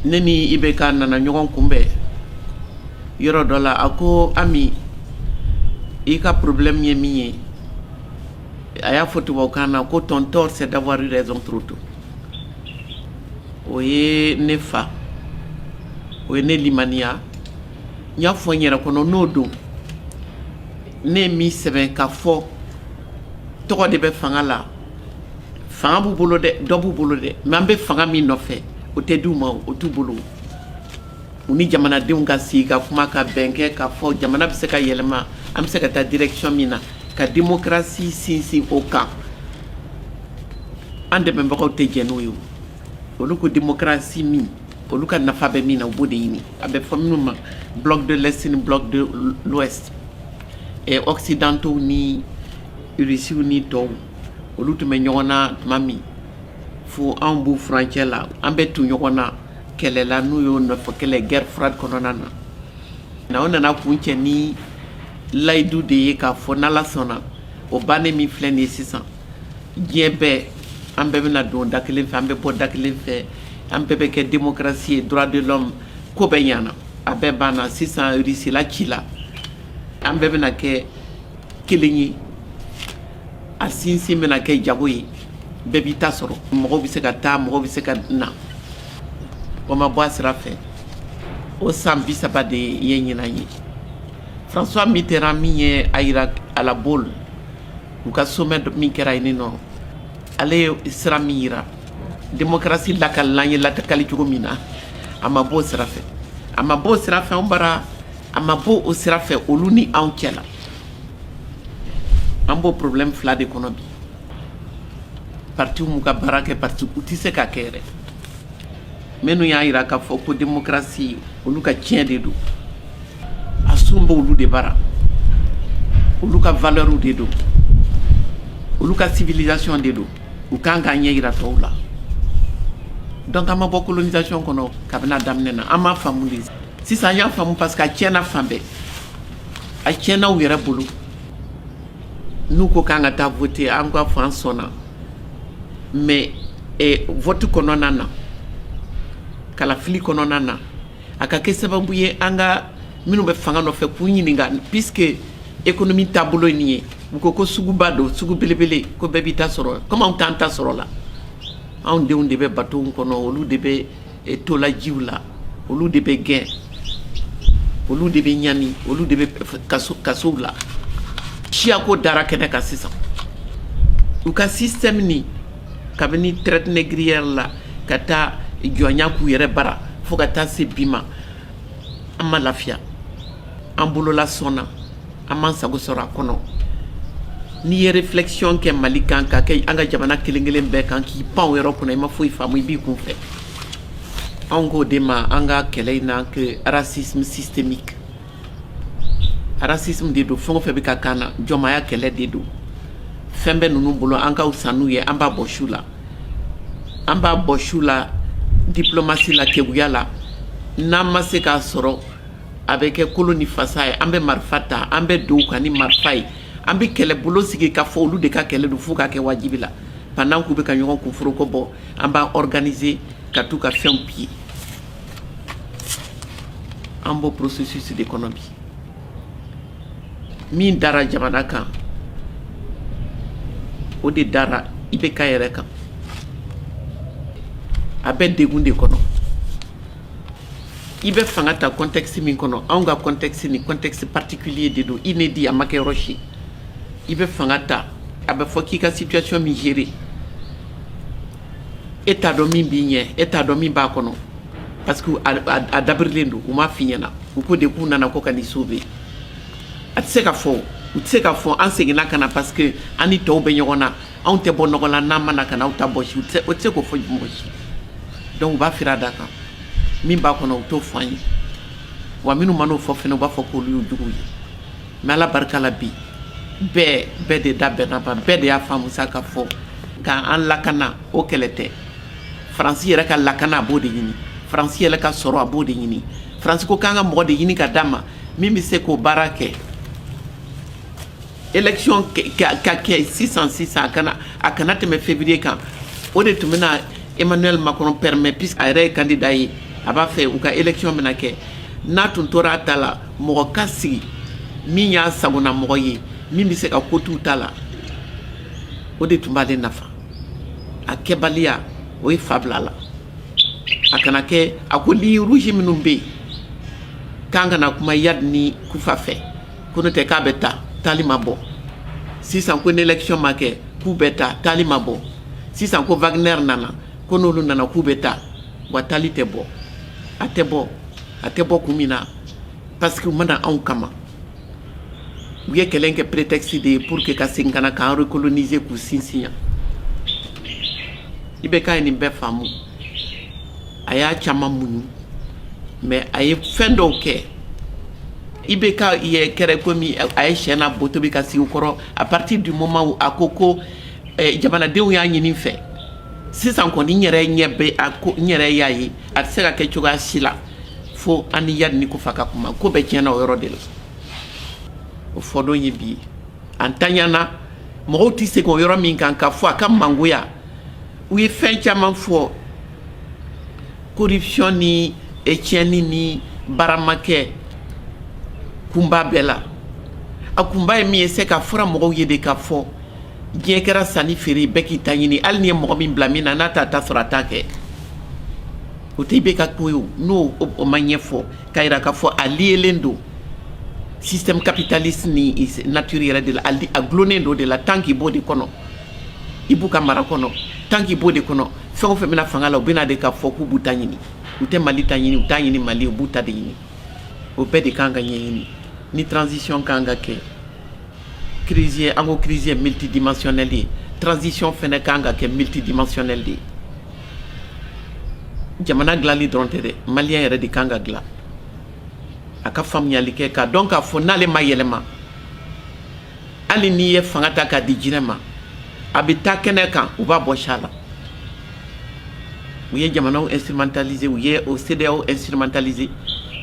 neni ibeka nana ɲɔgɔn kunbɛ yɔrɔ dɔ la a ko Ami i ka problème ye min ye a y'a fɔ tubabukan na ko ton tort c'est d'avoir eu raison trop tôt o ye ne fa o ye ne limaniya n y'a fɔ n yɛrɛ kɔnɔ n'o don ne ye min sɛbɛn ka fɔ tɔgɔ de bɛ fanga la fanga b'u bolo dɛ dɔ b'u bolo dɛ mais an bɛ fanga min nɔfɛ o tɛ d'u ma o t'u bolo u ni jamanadenw ka sigi ka kuma ka bɛn kɛ ka fɔ jamana bɛ se ka yɛlɛma an bɛ se ka taa direction min na ka démocratie sinsin o kan an dɛmɛbagaw tɛ jɛn n'o ye olu ko démocratie min olu ka nafa bɛ min na u b'o de ɲini a bɛ fɔ minnu ma bloc de l'est ni bloc de l'ouest et occidentaux ni russiw ni tɔw olu tun bɛ ɲɔgɔn na tuma min fo anw b'u furancɛ la an bɛ tu ɲɔgɔn na kɛlɛ la n'u y'o nɔfɛ kɛlɛ guerre froide kɔnɔna na o nana kun cɛ ni layidu de ye k'a fɔ n'Ala sɔnna o bannen min filɛ nin ye sisan diɲɛ bɛɛ an bɛɛ bɛna don da kelen fɛ an bɛ bɔ da kelen fɛ an bɛɛ bɛ kɛ démocratie ye droit de l'homme ko bɛɛ ɲana a bɛɛ banna sisan Russie la ci la an bɛɛ bɛna kɛ kelen ye a sinsin bɛna kɛ jago ye bɛɛ b'i ta sɔrɔ mɔgɔw bɛ se ka taa mɔgɔw bɛ se ka na o ma bɔ a sira fɛ o san 30 de ye ɲinan ye François Mitterrand min ye a yira a la Baule u ka sommet min kɛra yen nɔ ale ye sira min yira démocratie lakalilan ye latakali cogo min na a ma bɔ o sira fɛ a ma bɔ o sira fɛ anw bara a ma bɔ o sira fɛ olu ni anw cɛ la an b'o problème fila de kɔnɔ bi parti m'u ka baara kɛ parti u tɛ se ka kɛ yɛrɛ minnu y'a yira k'a fɔ ko démocratie olu ka tiɲɛ de don a sun b'olu de bara olu ka valeur de don olu ka civilisation de don u kan k'a ɲɛ yira tɔw la donc an ma bɔ colonisation kɔnɔ kabini a daminɛ na an m'a faamu de sisan an y'a faamu parce que a tiɲɛna fan bɛɛ a tiɲɛna u yɛrɛ bolo n'u ko k'an ka taa voter an ka fɔ an sɔnna mais vote kɔnɔna na kalafili kɔnɔna na a ka kɛ sababu ye an ka minnu bɛ fanga nɔfɛ k'u ɲininka puisque économie taabolo ye nin ye u ko suguba don sugu belebele ko bɛɛ b'i ta sɔrɔ comme anw t'an ta sɔrɔ la anw denw de bɛ bateau kɔnɔ olu de bɛ tolajiw la olu de bɛ gɛn olu de bɛ ɲani olu de bɛ kasow la siyako dara kɛnɛ kan sisan u ka système ni kabini traite négrière la ka taa jɔnya k'u yɛrɛ bara fo ka taa se bi ma an ma lafiya an bolola sɔnna an m'an sago sɔrɔ a kɔnɔ n'i ye réflexion kɛ Mali kan ka kɛ an ka jamana kelen kelen bɛɛ kan k'i pan o yɔrɔ kunna i ma foyi faamu i b'i kun fɛ anw k'o de ma an ka kɛlɛ in na que racisme systémique racisme de don fɛn o fɛn bɛ ka kan na jɔnmaya kɛlɛ de don fɛn bɛ ninnu bolo an ka fisa n'u ye an b'a bɔ su la an b'a bɔ su la diplomatie la keguya la n'an ma se k'a sɔrɔ a bɛ kɛ kolo ni fasa ye an bɛ marifa ta an bɛ don u kan ni marifa ye an bɛ kɛlɛbolo sigi k'a fɔ olu de ka kɛlɛ don fo k'a kɛ wajibi la pendant k'u bɛ ka ɲɔgɔn kunforoko bɔ an b'a organiser ka t'u ka fɛnw piller an b'o processus de kɔnɔ bi min dara jamana kan o de dara IBK yɛrɛ kan a bɛ degun de kɔnɔ i bɛ fanga ta contexte min kɔnɔ anw ka contexte ni contexte particulier de don inédit a ma kɛ yɔrɔ si i bɛ fanga ta a bɛ fɔ k'i ka situation min gérer e t'a dɔn min b'i ɲɛ e t'a dɔn min b'a kɔnɔ parce que a dabirilen don u m'a f'i ɲɛna u ko de k'u nana ko ka n'i sauver a tɛ se ka fɔ u tɛ se ka fɔ an seginna ka na parce que an ni tɔw bɛ ɲɔgɔn na anw tɛ bɔ ɲɔgɔn na n'an ma na ka na aw ta bɔ si o tɛ se k'o fɔ mɔgɔ si donc u b'a fira da kan min b'a kɔnɔ u t'o fɔ an ye wa minnu ma n'o fɔ fɛnɛ u b'a fɔ k'olu y'u jugu ye mais Ala barika la bi bɛɛ de da bɛnna ban bɛɛ de y'a faamu sa ka fɔ k'an lakana o kɛlɛ tɛ Faransi yɛrɛ ka lakana a b'o de ɲini Faransi yɛrɛ ka sɔrɔ a b'o de ɲini Faransi ko k'an ka mɔgɔ de ɲini ka d'a ma min bɛ se k'o baara kɛ élection ka kɛ sisan a kana tɛmɛ février kan o de tun bɛna Emmanuel Macron permet puisque a yɛrɛ ye candidat ye a b'a fɛ u ka élection bɛna kɛ n'a tun tora a ta la mɔgɔ ka sigi min y'a sagona mɔgɔ ye min bɛ se ka ko t'u ta la o de tun b'ale nafa a kɛbaliya o ye fa bila a la a kana kɛ a ko ni rouge minnu bɛ yen k'an kana kuma Yadi ni Kufa fɛ ko n'o tɛ k'a bɛ taa taali ma bɔ sisan ko ni élection ma kɛ k'u bɛ taa taali ma bɔ sisan ko Wagner nana ko n'olu nana k'u bɛ taa wa taali tɛ bɔ a tɛ bɔ kun min na parce que u mana anw kama u ye kɛlɛ kɛ prétexte de ye pour que ka segin ka na k'an recoloniser k'u sinsin yan IBK ye nin bɛɛ faamu a y'a caman muɲu mais a ye fɛn dɔw kɛ IBK ye kɛra komi a ye sɛ n'a bo tobi ka sigi u kɔrɔ à partir du moment où a ko jamanadenw y'a ɲini fɛ sisan kɔni n yɛrɛ ɲɛ bɛ a ko n yɛrɛ y'a ye a tɛ se ka kɛ cogoya si la fo an ni Yadi ni Kufa ka kuma ko bɛɛ tiɲɛna o yɔrɔ de la o fɔ don ye bi an taɲana mɔgɔw tɛ segin o yɔrɔ min kan ka fɔ a ka mangoya u ye fɛn caman fɔ corruption ni tiɲɛni ni baaramakɛ kunba bɛɛ la a kunba ye min ye se ka fɔra mɔgɔw ye de ka fɔ diɲɛ kɛra sanni feere bɛɛ k'i ta ɲini hali ni ye mɔgɔ min bila min na n'a t'a ta sɔrɔ a t'a kɛ o tɛ IBK ko ye o n'o o ma ɲɛfɔ k'a yira k'a fɔ a liyelen don système capitaliste ni nature yɛrɛ de la a gulonnen don de la tant qu'il b'o de kɔnɔ Ibu ka mara kɔnɔ tant qu'il b'o de kɔnɔ fɛn o fɛn bɛna fanga la u bɛna de k'a fɔ k'u b'u ta ɲini u tɛ Mali ta ɲini u t'a ɲini Mali u b'u ta de ɲini o bɛɛ de kan ka ɲɛɲini ni transition kan ka kɛ crise ye an ko crise ye multidimensionnelle ye transition fɛnɛ kan ka kɛ multidimensionnelle de ye jamana dilanli dɔrɔn tɛ dɛ maliyɛn yɛrɛ de kan ka dilan a ka faamuyali kɛ k'a dɔn k'a fɔ n'ale ma yɛlɛma hali n'i ye fanga ta k'a di jinɛ ma a bɛ taa kɛnɛ kan u b'a bɔ si a la u ye jamanaw instrumentaliser u ye o CEDEAO instrumentaliser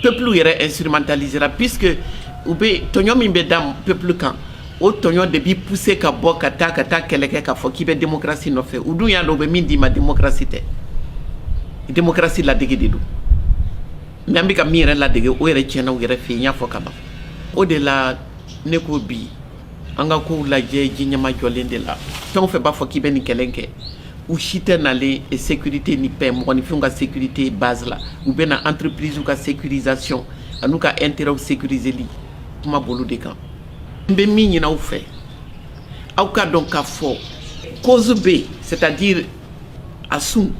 peuple yɛrɛ instrumentalisera puisque u bɛ tɔɲɔ min bɛ da peuple kan o tɔɲɔ de b'i pousser ka bɔ ka taa kɛlɛ kɛ k'a fɔ k'i bɛ démocratie nɔfɛ u dun y'a dɔn u bɛ min d'i ma démocratie tɛ démocratie ladege de don mais an bɛ ka min yɛrɛ ladege o yɛrɛ tiɲɛna u yɛrɛ fɛ yen n y'a fɔ ka ban o de la ne ko bi an ka kow lajɛ ji ɲɛma jɔlen de la fɛn o fɛn b'a fɔ k'i bɛ nin kɛlɛ kɛ u si tɛ nalen sécurité ni paix mɔgɔninfinw ka sécurité base la u bɛ na entreprise ka sécurisation an'u ka intérêt sécuriseli kuma bolo de kan n bɛ min ɲini aw fɛ aw ka dɔn k'a fɔ cause bɛ c'est à dire a sun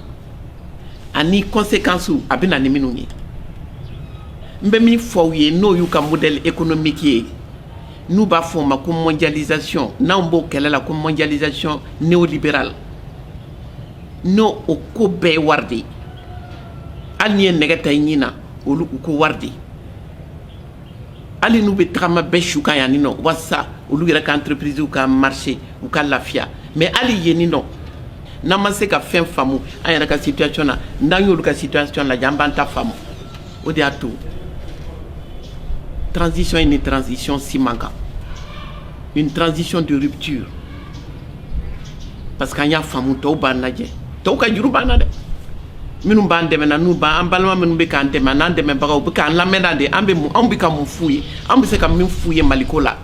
ani conséquences a bɛ na ni minnu ye n bɛ min fɔ aw ye n'o y'u ka modèle économique ye n'u b'a fɔ o ma ko mondialisation n'anw b'o kɛlɛ la ko mondialisation néolibérale n'o o ko bɛɛ ye wari de ye hali n'i ye nɛgɛ ta i ɲin na olu u ko wari de ye hali n'u bɛ tagama bɛɛ su kan yan nin nɔ walasa olu yɛrɛ ka entreprise ka marché u ka lafiya mais hali yen nin nɔ n'an ma se ka fɛn faamu an yɛrɛ ka situation na n'an y'olu ka situation lajɛ an b'an ta faamu o de y'a to transition ye ni transition si man kan une transition de rupture parce que an y'a faamu tɔw b'an lajɛ tɔw ka juru b'an na dɛ minnu b'an dɛmɛ na n'u b'an an balima minnu bɛ k'an dɛmɛ n'an dɛmɛbagaw u bɛ k'an lamɛnna de anw bɛ ka mun f'u ye an bɛ se ka min f'u ye Maliko la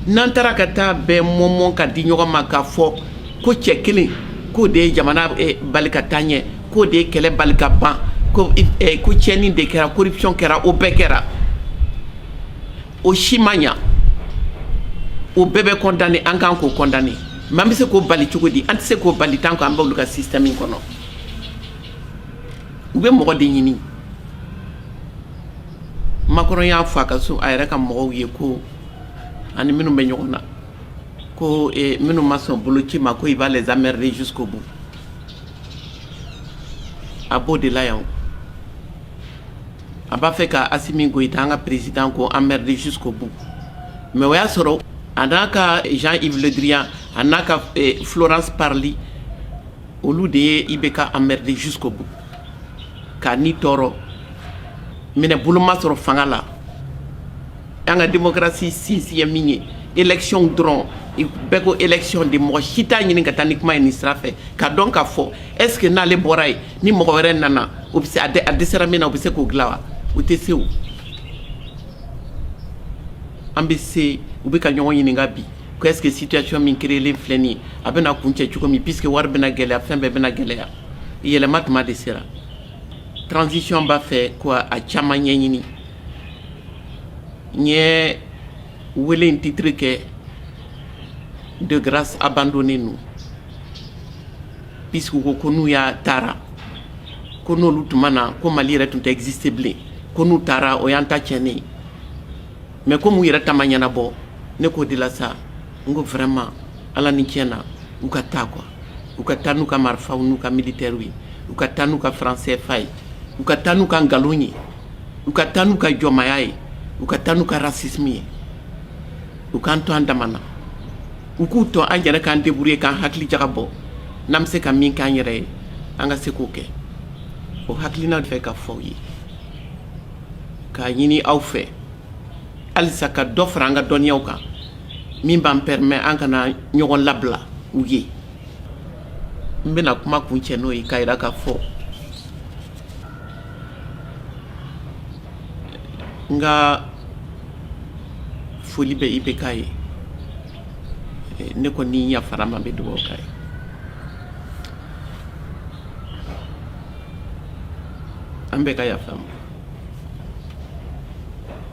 n'an taara ka taa bɛɛ mɔmɔ ka di ɲɔgɔn ma k'a fɔ ko cɛ kelen k'o de ye jamana bali ka taa ɲɛ k'o de ye kɛlɛ bali ka ban ko tiɲɛni de kɛra corruption kɛra o bɛɛ kɛra o si ma ɲa o bɛɛ bɛ condamné an kan k'o condamné mais an bɛ se k'o bali cogo di an tɛ se k'o bali tant qu'an b'olu ka système in kɔnɔ u bɛ mɔgɔ de ɲini Macron y'a fɔ a ka so a yɛrɛ ka mɔgɔw ye ko ani minnu bɛ ɲɔgɔn na ko minnu ma sɔn boloci ma ko il va les emmerder jusqu'au bout a b'o de la yan a b'a fɛ ka Assimi Goïta an ka président ko emmerder jusqu'au bout mais o y'a sɔrɔ a n'a ka Jean-Yves Le Drian a n'a ka Florence Parly olu de ye IBK emmerder jusqu'au bout k'a ni tɔɔrɔ minɛ bolo ma sɔrɔ fanga la an ka démocratie sinsin ye min ye élection dɔrɔn bɛɛ ko élection de mɔgɔ si t'a ɲini ka taa ni kuma ye nin sira fɛ ka dɔn k'a fɔ est ce que n'ale bɔra ye ni mɔgɔ wɛrɛ nana o bɛ se a dɛsɛra min na o bɛ se k'o dilan wa o tɛ se o an bɛ se u bɛ ka ɲɔgɔn ɲininka bi ko est ce que situation min créelen filɛ nin ye a bɛna kuncɛ cogo min puisque wari bɛna gɛlɛya fɛn bɛɛ bɛna gɛlɛya yɛlɛma tuma de sera transition b'a fɛ ko a caman ɲɛɲini n ye wele in titre kɛ de grâce abandonnée nous puisque ko n'u y'a taara ko n'olu tuma na ko Mali yɛrɛ tun tɛ exister bilen ko n'u taara o y'an ta tiɲɛnen ye mais comme u yɛrɛ ta ma ɲɛnabɔ ne k'o de la sa n ko vraiment ala ni tiɲɛ na u ka taa quoi u ka taa n'u ka marifaw n'u ka militaires ye u ka taa n'u ka franc CFA ye u ka taa n'u ka nkalon ye u ka taa n'u ka jɔnmaya ye u ka taa n'u ka racisme ye u k'an to an dama na u k'u to an yɛrɛ k'an débrouiller k'an hakili jagabɔ n'an bɛ se ka min k'an yɛrɛ ye an ka se k'o kɛ o hakilina de fɛ ka fɔ aw ye k'a ɲini aw fɛ halisa ka dɔ fara an ka dɔnniyaw kan min b'an permet an kana ɲɔgɔn labila u ye n bɛna kuma kuncɛ n'o ye k'a yira k'a fɔ n ka foli bɛ IBK ye ne kɔni yafara ma n bɛ dugawu k'a ye an bɛɛ ka yafa ma